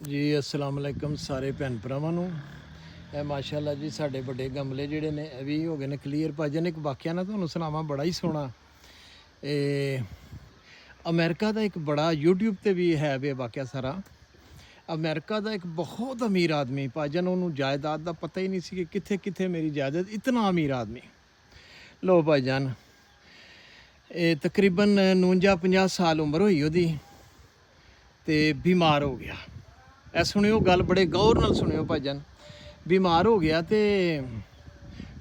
ਜੀ अस्सलाम वालेकुम ਸਾਰੇ ਭੈਣ ਭਰਾਵਾਂ ਨੂੰ। ਇਹ ਮਾਸ਼ਾਅੱਲਾ ਜੀ ਸਾਡੇ ਵੱਡੇ ਗਮਲੇ ਜਿਹੜੇ ਨੇ ਇਹ ਵੀ ਹੋ ਗਏ ਨੇ ਕਲੀਅਰ। ਭਾਜਨ ਇੱਕ ਵਾਕਿਆ ਨਾ ਤੁਹਾਨੂੰ ਸੁਣਾਵਾਂ ਬੜਾ ਹੀ ਸੋਹਣਾ। ਇਹ ਅਮਰੀਕਾ ਦਾ ਇੱਕ ਬੜਾ YouTube ਤੇ ਵੀ ਹੈ ਵੇ ਵਾਕਿਆ ਸਾਰਾ। ਅਮਰੀਕਾ ਦਾ ਇੱਕ ਬਹੁਤ ਅਮੀਰ ਆਦਮੀ ਭਾਜਨ, ਉਹਨੂੰ ਜਾਇਦਾਦ ਦਾ ਪਤਾ ਹੀ ਨਹੀਂ ਸੀ ਕਿ ਕਿੱਥੇ ਕਿੱਥੇ ਮੇਰੀ ਜਾਇਦਾਦ। ਇਤਨਾ ਅਮੀਰ ਆਦਮੀ। ਲੋ ਭਾਈਜਾਨ, ਇਹ ਤਕਰੀਬਨ 49-50 ਸਾਲ ਉਮਰ ਹੋਈ ਉਹਦੀ ਤੇ ਬਿਮਾਰ ਹੋ ਗਿਆ। ਇਹ ਸੁਣਿਓ ਗੱਲ, ਬੜੇ ਗੌਰ ਨਾਲ ਸੁਣਿਓ ਭਾਜਨ। ਬਿਮਾਰ ਹੋ ਗਿਆ ਤੇ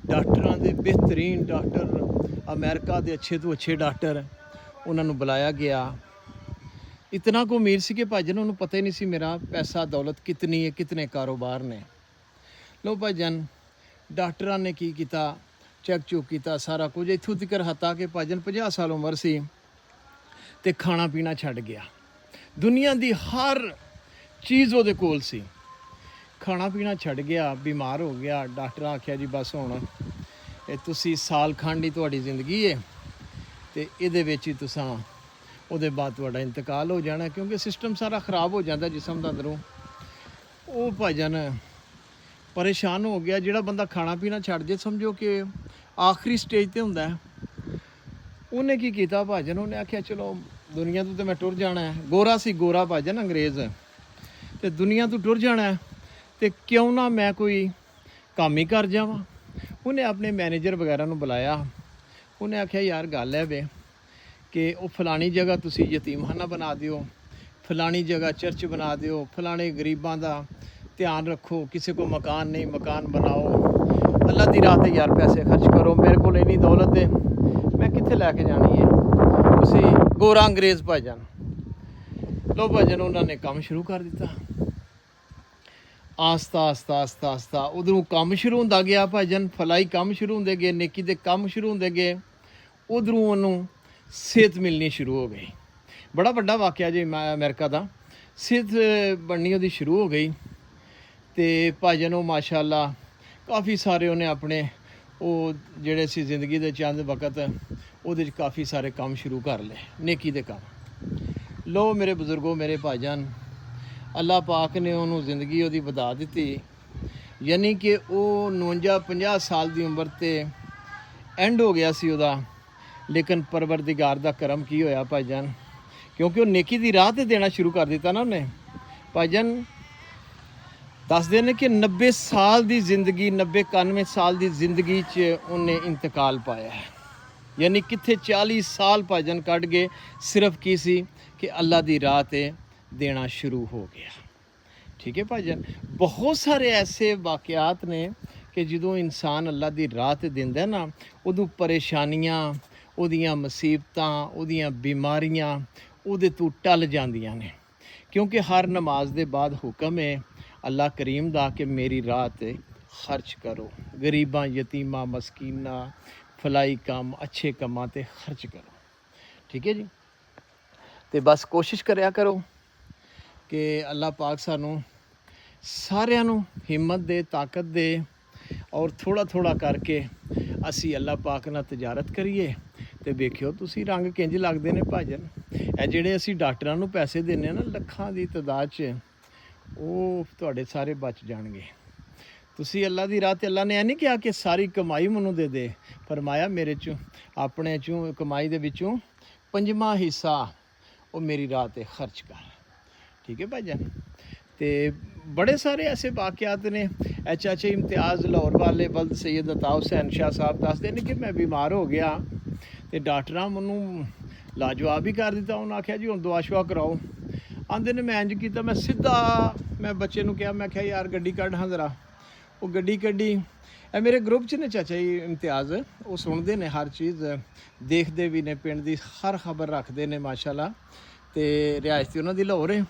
ਡਾਕਟਰਾਂ ਦੇ ਬਿਹਤਰੀਨ ਡਾਕਟਰ, ਅਮਰੀਕਾ ਦੇ ਅੱਛੇ ਤੋਂ ਅੱਛੇ ਡਾਕਟਰ, ਉਹਨਾਂ ਨੂੰ ਬੁਲਾਇਆ ਗਿਆ। ਇਤਨਾ ਕੁ ਅਮੀਰ ਸੀ ਕਿ ਭਾਜਨ ਉਹਨੂੰ ਪਤਾ ਹੀ ਨਹੀਂ ਸੀ ਮੇਰਾ ਪੈਸਾ ਦੌਲਤ ਕਿਤਨੀ ਹੈ, ਕਿਤਨੇ ਕਾਰੋਬਾਰ ਨੇ। ਲੋ ਭਾਜਨ, ਡਾਕਟਰਾਂ ਨੇ ਕੀ ਕੀਤਾ, ਚੈੱਕ ਚੁੱਕ ਕੀਤਾ ਸਾਰਾ ਕੁਝ, ਇੱਥੋਂ ਤੱਕ ਹੱਤਾ ਕਿ ਭਾਜਨ 50 ਸਾਲ ਉਮਰ ਸੀ ਤੇ ਖਾਣਾ ਪੀਣਾ ਛੱਡ ਗਿਆ। ਦੁਨੀਆ ਦੀ ਹਰ ਚੀਜ਼ ਉਹਦੇ ਕੋਲ ਸੀ, ਖਾਣਾ ਪੀਣਾ ਛੱਡ ਗਿਆ, ਬਿਮਾਰ ਹੋ ਗਿਆ। ਡਾਕਟਰਾਂ ਆਖਿਆ ਜੀ ਬਸ ਹੁਣ ਇਹ ਤੁਸੀਂ ਸਾਲ ਖੰਡ ਹੀ ਤੁਹਾਡੀ ਜ਼ਿੰਦਗੀ ਹੈ ਤੇ ਇਹਦੇ ਵਿੱਚ ਹੀ ਤੁਸਾਂ ਉਹਦੇ ਬਾਅਦ ਤੁਹਾਡਾ ਇੰਤਕਾਲ ਹੋ ਜਾਣਾ, ਕਿਉਂਕਿ ਸਿਸਟਮ ਸਾਰਾ ਖ਼ਰਾਬ ਹੋ ਜਾਂਦਾ ਜਿਸਮ ਦਾ ਅੰਦਰੋਂ। ਉਹ ਭਾਜਨ ਪਰੇਸ਼ਾਨ ਹੋ ਗਿਆ। ਜਿਹੜਾ ਬੰਦਾ ਖਾਣਾ ਪੀਣਾ ਛੱਡ ਜੇ ਸਮਝੋ ਕਿ ਆਖਰੀ ਸਟੇਜ ਤੇ ਹੁੰਦਾ ਹੈ। ਉਹਨੇ ਕੀ ਕੀਤਾ ਭਾਜਨ, ਉਹਨੇ ਆਖਿਆ ਚਲੋ ਦੁਨੀਆ ਤੋਂ ਤਾਂ ਮੈਂ ਟੁਰ ਜਾਣਾ ਹੈ। ਗੋਰਾ ਸੀ, ਗੋਰਾ ਭਾਜਨ, ਅੰਗਰੇਜ਼, ਤੇ ਦੁਨੀਆ ਤੋਂ ਟੁਰ ਜਾਣਾ ਹੈ ਤੇ ਕਿਉਂ ਨਾ ਮੈਂ ਕੋਈ ਕੰਮ ਹੀ ਕਰ ਜਾਵਾਂ। ਉਹਨੇ ਆਪਣੇ ਮੈਨੇਜਰ ਵਗੈਰਾ ਨੂੰ ਬੁਲਾਇਆ। ਉਹਨੇ ਆਖਿਆ ਯਾਰ ਗੱਲ ਹੈ ਵੇ ਕਿ ਉਹ ਫਲਾਣੀ ਜਗ੍ਹਾ ਤੁਸੀਂ ਯਤੀਮਖਾਨਾ ਬਣਾ ਦਿਓ, ਫਲਾਣੀ ਜਗ੍ਹਾ ਚਰਚ ਬਣਾ ਦਿਓ, ਫਲਾਣੇ ਗਰੀਬਾਂ ਦਾ ਧਿਆਨ ਰੱਖੋ, ਕਿਸੇ ਕੋ ਮਕਾਨ ਨਹੀਂ ਮਕਾਨ ਬਣਾਓ, ਅੱਲਾ ਦੀ ਰਾਹ 'ਤੇ ਯਾਰ ਪੈਸੇ ਖਰਚ ਕਰੋ। ਮੇਰੇ ਕੋਲ ਇੰਨੀ ਦੌਲਤ ਹੈ, ਮੈਂ ਕਿੱਥੇ ਲੈ ਕੇ ਜਾਣੀ ਹੈ। ਤੁਸੀਂ ਗੋਰਾ ਅੰਗਰੇਜ਼ ਭਾਜਨ। ਲੋ ਭਾਜਨ, ਉਹਨਾਂ ਨੇ ਕੰਮ ਸ਼ੁਰੂ ਕਰ ਦਿੱਤਾ। ਆਸਤਾ ਉਧਰੋਂ ਕੰਮ ਸ਼ੁਰੂ ਹੁੰਦਾ ਗਿਆ ਭਾਜਨ, ਫਲਾਈ ਕੰਮ ਸ਼ੁਰੂ ਹੁੰਦੇ ਗਏ, ਨੇਕੀ ਦੇ ਕੰਮ ਸ਼ੁਰੂ ਹੁੰਦੇ ਗਏ। ਉਧਰੋਂ ਉਹਨੂੰ ਸਿਹਤ ਮਿਲਣੀ ਸ਼ੁਰੂ ਹੋ ਗਈ। ਬੜਾ ਵੱਡਾ ਵਾਕਿਆ ਜੀ ਅਮਰੀਕਾ ਦਾ। ਸਿਹਤ ਬਣਨੀ ਉਹਦੀ ਸ਼ੁਰੂ ਹੋ ਗਈ ਤੇ ਭਾਜਨ ਉਹ ਮਾਸ਼ਾਅੱਲਾ ਕਾਫੀ ਸਾਰੇ ਉਹਨੇ ਆਪਣੇ ਉਹ ਜਿਹੜੇ ਸੀ ਜ਼ਿੰਦਗੀ ਦੇ ਚੰਦ ਵਕਤ ਉਹਦੇ 'ਚ ਕਾਫੀ ਸਾਰੇ ਕੰਮ ਸ਼ੁਰੂ ਕਰ ਲਏ, ਨੇਕੀ ਦੇ ਕੰਮ। ਲੋ ਮੇਰੇ ਬਜ਼ੁਰਗੋ, ਮੇਰੇ ਭਾਈਜਾਨ, ਅੱਲਾ ਪਾਕ ਨੇ ਉਹਨੂੰ ਜ਼ਿੰਦਗੀ ਉਹਦੀ ਵਧਾ ਦਿੱਤੀ। ਯਾਨੀ ਕਿ ਉਹ 49-50 ਸਾਲ ਦੀ ਉਮਰ ਤੇ ਐਂਡ ਹੋ ਗਿਆ ਸੀ ਉਹਦਾ। ਲੇਕਿਨ ਪਰਵਰਦਿਗਾਰ ਦਾ ਕਰਮ ਕੀ ਹੋਇਆ ਭਾਈਜਾਨ, ਕਿਉਂਕਿ ਉਹ ਨੇਕੀ ਦੀ ਰਾਹ ਤੇ ਦੇਣਾ ਸ਼ੁਰੂ ਕਰ ਦਿੱਤਾ ਨਾ ਉਹਨੇ। ਭਾਈਜਾਨ ਦੱਸਦੇ ਨੇ ਕਿ 90 ਸਾਲ ਦੀ ਜ਼ਿੰਦਗੀ, 90-91 ਸਾਲ ਦੀ ਜ਼ਿੰਦਗੀ 'ਚ ਉਹਨੇ ਇੰਤਕਾਲ ਪਾਇਆ ਹੈ। ਯਾਨੀ ਕਿੱਥੇ 40 ਸਾਲ ਭਾਜਨ ਕੱਢ ਗਏ, ਸਿਰਫ ਕੀ ਸੀ ਕਿ ਅੱਲਾ ਦੀ ਰਾਹ 'ਤੇ ਦੇਣਾ ਸ਼ੁਰੂ ਹੋ ਗਿਆ। ਠੀਕ ਹੈ ਭਾਜਨ, ਬਹੁਤ ਸਾਰੇ ਐਸੇ ਵਾਕਿਆਤ ਨੇ ਕਿ ਜਦੋਂ ਇਨਸਾਨ ਅੱਲਾ ਦੀ ਰਾਹ 'ਤੇ ਦਿੰਦਾ ਨਾ, ਉਦੋਂ ਪਰੇਸ਼ਾਨੀਆਂ, ਉਹਦੀਆਂ ਮੁਸੀਬਤਾਂ, ਉਹਦੀਆਂ ਬਿਮਾਰੀਆਂ ਉਹਦੇ ਤੋਂ ਟਲ ਜਾਂਦੀਆਂ ਨੇ। ਕਿਉਂਕਿ ਹਰ ਨਮਾਜ਼ ਦੇ ਬਾਅਦ ਹੁਕਮ ਹੈ ਅੱਲਾ ਕਰੀਮ ਦਾ ਕਿ ਮੇਰੀ ਰਾਹ 'ਤੇ ਖਰਚ ਕਰੋ, ਗਰੀਬਾਂ, ਯਤੀਮਾਂ, ਮਸਕੀਨਾਂ, ਫਲਾਈ ਕੰਮ, ਅੱਛੇ ਕੰਮਾਂ 'ਤੇ ਖਰਚ ਕਰੋ। ਠੀਕ ਹੈ ਜੀ, ਤੇ ਬਸ ਕੋਸ਼ਿਸ਼ ਕਰਿਆ ਕਰੋ ਕਿ ਅੱਲਾ ਪਾਕ ਸਾਨੂੰ ਸਾਰਿਆਂ ਨੂੰ ਹਿੰਮਤ ਦੇ, ਤਾਕਤ ਦੇ, ਔਰ ਥੋੜ੍ਹਾ ਥੋੜ੍ਹਾ ਕਰਕੇ ਅਸੀਂ ਅੱਲਾ ਪਾਕ ਨਾਲ ਤਜਾਰਤ ਕਰੀਏ। ਤੇ ਵੇਖਿਓ ਤੁਸੀਂ ਰੰਗ ਕਿੰਝ ਲੱਗਦੇ ਨੇ ਭਾਜਨ। ਇਹ ਜਿਹੜੇ ਅਸੀਂ ਡਾਕਟਰਾਂ ਨੂੰ ਪੈਸੇ ਦਿੰਦੇ ਹਾਂ ਨਾ ਲੱਖਾਂ ਦੀ ਤਾਦਾਦ 'ਚ, ਉਹ ਤੁਹਾਡੇ ਸਾਰੇ ਬਚ ਜਾਣਗੇ। ਤੁਸੀਂ ਅੱਲਾ ਦੀ ਰਾਹ 'ਤੇ, ਅੱਲਾ ਨੇ ਇਹ ਨਹੀਂ ਕਿਹਾ ਕਿ ਸਾਰੀ ਕਮਾਈ ਮੈਨੂੰ ਦੇ ਦੇ, ਫਰਮਾਇਆ ਮੇਰੇ 'ਚੋਂ, ਆਪਣੇ 'ਚੋਂ ਕਮਾਈ ਦੇ ਵਿੱਚੋਂ 5ਵਾਂ ਹਿੱਸਾ ਉਹ ਮੇਰੀ ਰਾਹ 'ਤੇ ਖਰਚ ਕਰ। ਠੀਕ ਹੈ ਭਾਈਜਾਨ। ਤੇ ਬੜੇ ਸਾਰੇ ਐਸੇ ਵਾਕਿਆਤ ਨੇ। ਚਾਚਾ ਇਮਤਿਆਜ਼ ਲਾਹੌਰ ਵਾਲੇ ਬਲਦ ਸੈਯਦ ਅਤਾ ਹੁਸੈਨ ਸ਼ਾਹ ਸਾਹਿਬ ਦੱਸਦੇ ਨੇ ਕਿ ਮੈਂ ਬਿਮਾਰ ਹੋ ਗਿਆ ਤੇ ਡਾਕਟਰਾਂ ਮੈਨੂੰ ਲਾਜਵਾਬ ਹੀ ਕਰ ਦਿੱਤਾ। ਉਹਨੇ ਆਖਿਆ ਜੀ ਹੁਣ ਦੁਆ ਸ਼ੁਆ ਕਰਾਓ। ਆਂਦੇ ਨੇ ਮੈਂ ਇੰਝ ਕੀਤਾ, ਮੈਂ ਸਿੱਧਾ ਮੈਂ ਬੱਚੇ ਨੂੰ ਕਿਹਾ, ਮੈਂ ਕਿਹਾ ਯਾਰ ਗੱਡੀ ਕੱਢ ਹਾਂ ਜ਼ਰਾ। ਉਹ ਗੱਡੀ ਕੱਢੀ। ਇਹ ਮੇਰੇ ਗਰੁੱਪ 'ਚ ਨੇ ਚਾਚਾ ਜੀ ਇਮਤਿਆਜ਼, ਉਹ ਸੁਣਦੇ ਨੇ ਹਰ ਚੀਜ਼, ਦੇਖਦੇ ਵੀ ਨੇ, ਪਿੰਡ ਦੀ ਹਰ ਖਬਰ ਰੱਖਦੇ ਨੇ ਮਾਸ਼ਾਅੱਲਾ। ਤੇ ਰਿਹਾਇਸ਼ ਤੇ ਉਹਨਾਂ ਦੀ ਲਾਹੌਰ ਹੈ।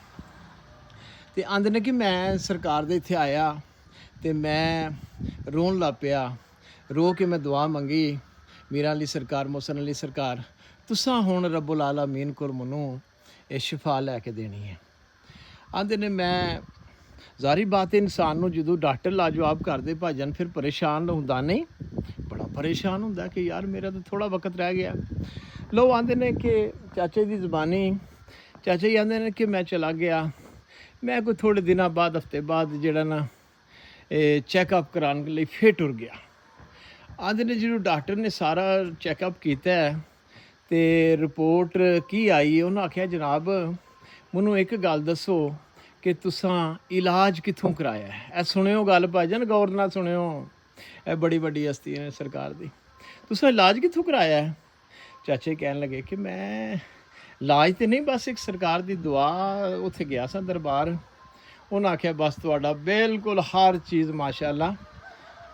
ਤੇ ਆਂਦੇ ਨੇ ਕਿ ਮੈਂ ਸਰਕਾਰ ਦੇ ਇੱਥੇ ਆਇਆ ਤੇ ਮੈਂ ਰੋਣ ਲੱਗ ਪਿਆ। ਰੋ ਕੇ ਮੈਂ ਦੁਆ ਮੰਗੀ, ਮੀਰਾਂ ਅਲੀ ਸਰਕਾਰ, ਮੋਹਸਨ ਅਲੀ ਸਰਕਾਰ, ਤੁਸਾਂ ਹੁਣ ਰੱਬੁਲ ਆਲਮੀਨ ਕੋਲ ਮੈਨੂੰ ਇਹ ਸ਼ਿਫਾ ਲੈ ਕੇ ਦੇਣੀ ਹੈ। ਆਂਦੇ ਨੇ ਮੈਂ ਜ਼ਾਹਰੀ ਬਾਤ ਹੈ, ਇਨਸਾਨ ਨੂੰ ਜਦੋਂ ਡਾਕਟਰ ਲਾਜਵਾਬ ਕਰਦੇ ਭਾਜਨ ਫਿਰ ਪਰੇਸ਼ਾਨ ਹੁੰਦਾ ਨਹੀਂ, ਬੜਾ ਪਰੇਸ਼ਾਨ ਹੁੰਦਾ ਕਿ ਯਾਰ ਮੇਰਾ ਤਾਂ ਥੋੜ੍ਹਾ ਵਕਤ ਰਹਿ ਗਿਆ। ਲੋ ਆਂਦੇ ਨੇ ਕਿ ਚਾਚੇ ਦੀ ਜ਼ੁਬਾਨੀ, ਚਾਚਾ ਜੀ ਆਂਦੇ ਨੇ ਕਿ ਮੈਂ ਚਲਾ ਗਿਆ ਮੈਂ ਕੋਈ ਥੋੜ੍ਹੇ ਦਿਨਾਂ ਬਾਅਦ ਹਫਤੇ ਬਾਅਦ ਜਿਹੜਾ ਨਾ ਇਹ ਚੈੱਕਅਪ ਕਰਾਉਣ ਲਈ ਫਿਰ ਟੁਰ ਗਿਆ। ਆਂਦੇ ਨੇ ਜਦੋਂ ਡਾਕਟਰ ਨੇ ਸਾਰਾ ਚੈੱਕਅਪ ਕੀਤਾ ਤੇ ਰਿਪੋਰਟ ਕੀ ਆਈ, ਉਹਨਾਂ ਆਖਿਆ ਜਨਾਬ ਮੈਨੂੰ ਇੱਕ ਗੱਲ ਦੱਸੋ ਕਿ ਤੁਸਾਂ ਇਲਾਜ ਕਿੱਥੋਂ ਕਰਾਇਆ ਹੈ। ਇਹ ਸੁਣਿਓ ਗੱਲ ਭਾਈਜਾਨ, ਗੌਰ ਨਾਲ ਸੁਣਿਓ, ਇਹ ਬੜੀ ਵੱਡੀ ਹਸਤੀ ਹੈ ਸਰਕਾਰ ਦੀ। ਤੁਸਾਂ ਇਲਾਜ ਕਿੱਥੋਂ ਕਰਾਇਆ ਹੈ? ਚਾਚੇ ਕਹਿਣ ਲੱਗੇ ਕਿ ਮੈਂ ਇਲਾਜ ਤੇ ਨਹੀਂ, ਬਸ ਇੱਕ ਸਰਕਾਰ ਦੀ ਦੁਆ, ਉੱਥੇ ਗਿਆ ਸਾਂ ਦਰਬਾਰ। ਉਹਨਾਂ ਆਖਿਆ ਬਸ ਤੁਹਾਡਾ ਬਿਲਕੁਲ ਹਰ ਚੀਜ਼ ਮਾਸ਼ਾਅੱਲਾ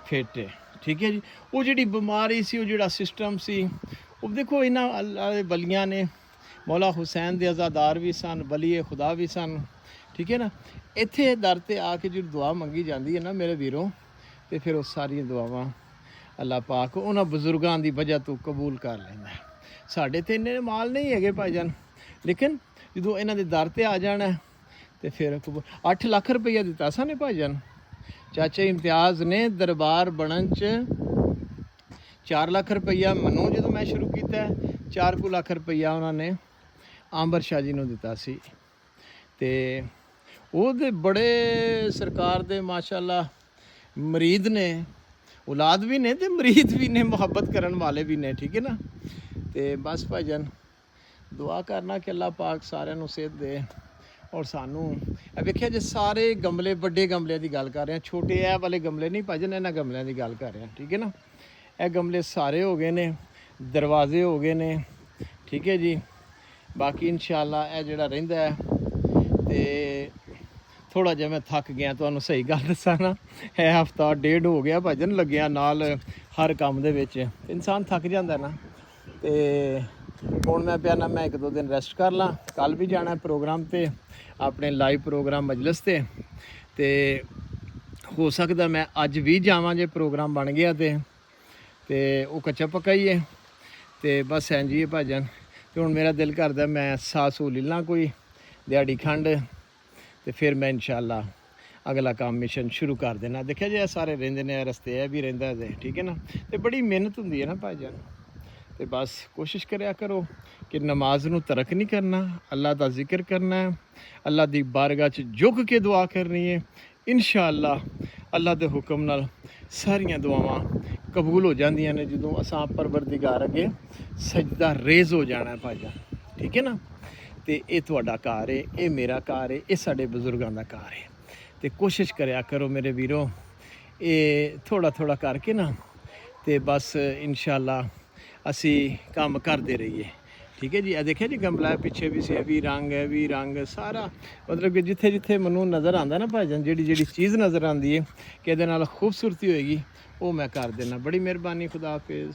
ਫਿੱਟ ਹੈ, ਠੀਕ ਹੈ ਜੀ। ਉਹ ਜਿਹੜੀ ਬਿਮਾਰੀ ਸੀ, ਉਹ ਜਿਹੜਾ ਸਿਸਟਮ ਸੀ, ਉਹ ਦੇਖੋ ਇਹਨਾਂ ਅੱਲਾ ਦੇ ਬਲੀਆਂ ਨੇ, ਮੌਲਾ ਹੁਸੈਨ ਦੇ ਅਜ਼ਾਦਾਰ ਵੀ ਸਨ, ਬਲੀਏ ਖੁਦਾ ਵੀ ਸਨ, ਠੀਕ ਹੈ ਨਾ। ਇੱਥੇ ਦਰ 'ਤੇ ਆ ਕੇ ਜਿਹੜੀ ਦੁਆ ਮੰਗੀ ਜਾਂਦੀ ਹੈ ਨਾ ਮੇਰੇ ਵੀਰੋ, ਤੇ ਫਿਰ ਉਹ ਸਾਰੀਆਂ ਦੁਆਵਾਂ ਅੱਲਾ ਪਾਕ ਉਹਨਾਂ ਬਜ਼ੁਰਗਾਂ ਦੀ ਵਜ੍ਹਾ ਤੋਂ ਕਬੂਲ ਕਰ ਲੈਂਦਾ। ਸਾਡੇ ਤੇ ਇੰਨੇ ਮਾਲ ਨਹੀਂ ਹੈਗੇ ਭਾਈਜਾਨ, ਲੇਕਿਨ ਜਦੋਂ ਇਹਨਾਂ ਦੇ ਦਰ 'ਤੇ ਆ ਜਾਣਾ ਤੇ ਫਿਰ 8 ਲੱਖ ਰੁਪਈਆ ਦਿੱਤਾ ਸਾਨੇ ਭਾਈਜਾਨ। ਚਾਚਾ ਇਮਤਿਆਜ਼ ਨੇ ਦਰਬਾਰ ਬਣਨ 'ਚ 4 ਲੱਖ ਰੁਪਈਆ ਮੈਨੂੰ ਜਦੋਂ ਮੈਂ ਸ਼ੁਰੂ ਕੀਤਾ, 4 ਲੱਖ ਰੁਪਈਆ ਉਹਨਾਂ ਨੇ ਆਂਬਰ ਸ਼ਾਹ ਜੀ ਨੂੰ ਦਿੱਤਾ ਸੀ। ਤੇ ਉਹਦੇ ਬੜੇ ਸਰਕਾਰ ਦੇ ਮਾਸ਼ਾਅੱਲਾ ਮਰੀਦ ਨੇ, ਔਲਾਦ ਵੀ ਨੇ ਤੇ ਮਰੀਦ ਵੀ ਨੇ, ਮੁਹੱਬਤ ਕਰਨ ਵਾਲੇ ਵੀ ਨੇ, ਠੀਕ ਹੈ ਨਾ। ਤੇ ਬਸ ਭਾਈਜਾਨ ਦੁਆ ਕਰਨਾ ਕਿ ਅੱਲਾ ਪਾਕ ਸਾਰਿਆਂ ਨੂੰ ਸਿਹਤ ਦੇ। ਔਰ ਸਾਨੂੰ ਇਹ ਵੇਖਿਆ ਜੇ ਸਾਰੇ ਗਮਲੇ, ਵੱਡੇ ਗਮਲਿਆਂ ਦੀ ਗੱਲ ਕਰ ਰਹੇ ਹਾਂ, ਛੋਟੇ ਇਹ ਵਾਲੇ ਗਮਲੇ ਨਹੀਂ ਭਾਈਜਾਨ, ਇਹਨਾਂ ਗਮਲਿਆਂ ਦੀ ਗੱਲ ਕਰ ਰਹੇ ਹਾਂ, ਠੀਕ ਹੈ ਨਾ। ਇਹ ਗਮਲੇ ਸਾਰੇ ਹੋ ਗਏ ਨੇ, ਦਰਵਾਜ਼ੇ ਹੋ ਗਏ ਨੇ, ਠੀਕ ਹੈ ਜੀ। ਬਾਕੀ ਇਨਸ਼ਾਅੱਲਾ ਇਹ ਜਿਹੜਾ ਰਹਿੰਦਾ ਹੈ, ਤੇ ਥੋੜ੍ਹਾ ਜਿਹਾ ਮੈਂ ਥੱਕ ਗਿਆ, ਤੁਹਾਨੂੰ ਸਹੀ ਗੱਲ ਦੱਸਾਂ ਨਾ, ਇਹ ਹਫਤਾ ਡੇਢ ਹੋ ਗਿਆ ਭਾਈਜਾਨ ਲੱਗਿਆ ਨਾਲ ਹਰ ਕੰਮ ਦੇ ਵਿੱਚ, ਇਨਸਾਨ ਥੱਕ ਜਾਂਦਾ ਨਾ। ਤੇ ਹੁਣ ਮੈਂ ਪਿਆ ਨਾ, ਮੈਂ 1-2 ਦਿਨ ਰੈਸਟ ਕਰ ਲਾਂ, ਕੱਲ ਵੀ ਜਾਣਾ ਪ੍ਰੋਗਰਾਮ ਤੇ, ਆਪਣੇ ਲਾਈਵ ਪ੍ਰੋਗਰਾਮ ਮਜਲਿਸ ਤੇ ਹੋ ਸਕਦਾ ਮੈਂ ਅੱਜ ਵੀ ਜਾਵਾਂ ਜੇ ਪ੍ਰੋਗਰਾਮ ਬਣ ਗਿਆ ਤੇ ਉਹ ਕੱਚਾ ਪੱਕਾ ਹੀ ਹੈ। ਤੇ ਬਸ ਐਂ ਜੀ ਭਾਈਜਾਨ, ਤੇ ਹੁਣ ਮੇਰਾ ਦਿਲ ਕਰਦਾ ਮੈਂ ਸਾਸੂ ਲੈ ਲਾਂ ਕੋਈ ਦਿਹਾੜੀ ਖੰਡ, ਤੇ ਫਿਰ ਮੈਂ ਇਨਸ਼ਾਅੱਲਾ ਅਗਲਾ ਕੰਮ ਮਿਸ਼ਨ ਸ਼ੁਰੂ ਕਰ ਦੇਣਾ। ਦੇਖਿਆ ਜੇ ਸਾਰੇ ਰਹਿੰਦੇ ਨੇ ਰਸਤੇ, ਇਹ ਵੀ ਰਹਿੰਦਾ ਤੇ, ਠੀਕ ਹੈ ਨਾ। ਤੇ ਬੜੀ ਮਿਹਨਤ ਹੁੰਦੀ ਹੈ ਨਾ ਭਾਈਜਾਨ। ਤੇ ਬਸ ਕੋਸ਼ਿਸ਼ ਕਰਿਆ ਕਰੋ ਕਿ ਨਮਾਜ਼ ਨੂੰ ਤਰਕ ਨਹੀਂ ਕਰਨਾ, ਅੱਲਾ ਦਾ ਜ਼ਿਕਰ ਕਰਨਾ ਹੈ, ਅੱਲਾ ਦੀ ਬਾਰਗਾਹ 'ਚ ਝੁਕ ਕੇ ਦੁਆ ਕਰਨੀ ਹੈ। ਇਨਸ਼ਾਅੱਲਾ ਅੱਲਾ ਦੇ ਹੁਕਮ ਨਾਲ ਸਾਰੀਆਂ ਦੁਆਵਾਂ ਕਬੂਲ ਹੋ ਜਾਂਦੀਆਂ ਨੇ ਜਦੋਂ ਅਸਾਂ ਪਰਵਰਦਿਗਾਰ ਅੱਗੇ ਸਜਦਾ ਰੇਜ਼ ਹੋ ਜਾਣਾ ਭਾਈਜਾਨ, ਠੀਕ ਹੈ ਨਾ। ਤੇ ਇਹ ਤੁਹਾਡਾ ਘਰ ਹੈ, ਇਹ ਮੇਰਾ ਘਰ ਹੈ, ਇਹ ਸਾਡੇ ਬਜ਼ੁਰਗਾਂ ਦਾ ਘਰ ਹੈ। ਤੇ ਕੋਸ਼ਿਸ਼ ਕਰਿਆ ਕਰੋ ਮੇਰੇ ਵੀਰੋ, ਇਹ ਥੋੜ੍ਹਾ ਕਰਕੇ ਨਾ, ਤੇ ਬਸ ਇਨਸ਼ਾਅੱਲਾ ਅਸੀਂ ਕੰਮ ਕਰਦੇ ਰਹੀਏ, ਠੀਕ ਹੈ ਜੀ। ਇਹ ਦੇਖਿਆ ਜੀ ਗਮਲਾ ਪਿੱਛੇ ਵੀ ਸੀ, ਇਹ ਵੀ ਰੰਗ ਸਾਰਾ, ਮਤਲਬ ਕਿ ਜਿੱਥੇ ਜਿੱਥੇ ਮੈਨੂੰ ਨਜ਼ਰ ਆਉਂਦਾ ਨਾ ਭਾਈਜਾਨ, ਜਿਹੜੀ ਚੀਜ਼ ਨਜ਼ਰ ਆਉਂਦੀ ਹੈ ਕਿ ਇਹਦੇ ਨਾਲ ਖੂਬਸੂਰਤੀ ਹੋਏਗੀ, ਉਹ ਮੈਂ ਕਰ ਦੇਣਾ। ਬੜੀ ਮਿਹਰਬਾਨੀ, ਖੁਦਾ ਹਾਫਿਜ਼।